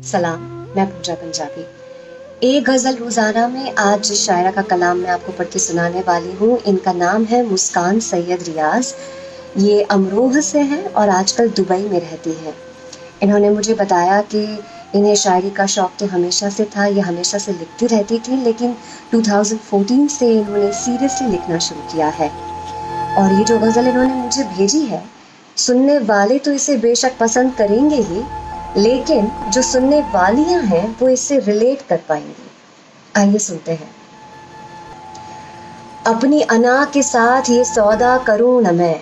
सलाम। मैं पूजा पंजाबी। एक गज़ल रोज़ाना में आज जिस शायरा का कलाम मैं आपको पढ़ के सुनाने वाली हूँ, इनका नाम है मुस्कान सैयद रियाज़। ये अमरोह से हैं और आजकल दुबई में रहती हैं। इन्होंने मुझे बताया कि इन्हें शायरी का शौक़ तो हमेशा से था, ये हमेशा से लिखती रहती थी, लेकिन 2014 से इन्होंने सीरियसली लिखना शुरू किया है। और ये जो गज़ल इन्होंने मुझे भेजी है, सुनने वाले तो इसे बेशक पसंद करेंगे ही, लेकिन जो सुनने वालियां हैं वो इससे रिलेट कर पाएंगी। आइए सुनते हैं। अपनी अना के साथ ये सौदा करूं न मैं,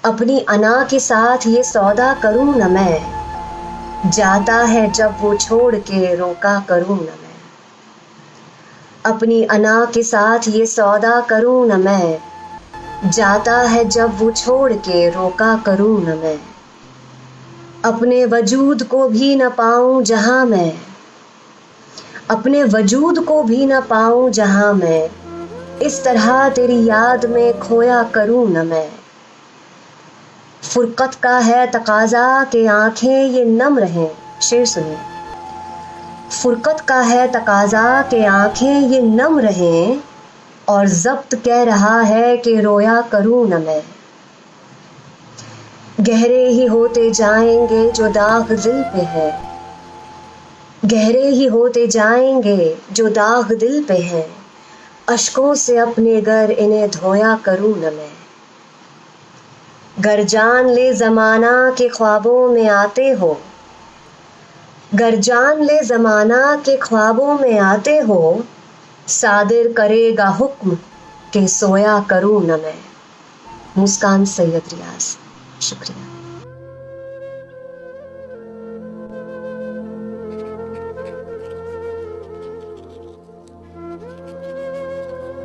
अपनी अना के साथ ये सौदा करूं न मैं, जाता है जब वो छोड़ के रोका करूं न मैं। अपनी अना के साथ ये सौदा करूं न मैं, जाता है जब वो छोड़ के रोका करूं न मैं। अपने वजूद को भी न पाऊं जहां मैं, अपने वजूद को भी न पाऊं जहां मैं, इस तरह तेरी याद में खोया करूं न मैं। फुरकत का है तकाजा के आंखें ये नम रहें। शेर सुनिए। फुरकत का है तकाजा के आंखें ये नम रहें, और ज़ब्त कह रहा है कि रोया करूं न मैं। गहरे ही होते जाएंगे जो दाग दिल पे है, गहरे ही होते जाएंगे जो दाग दिल पे है, अश्कों से अपने घर इन्हें धोया करूं न मैं। गर जान ले ज़माना के ख्वाबों में आते हो, गर जान ले ज़माना के ख्वाबों में आते हो, सादिर करेगा हुक्म के सोया करूं न मैं। मुस्कान सैयद रियाज़। शुक्रिया।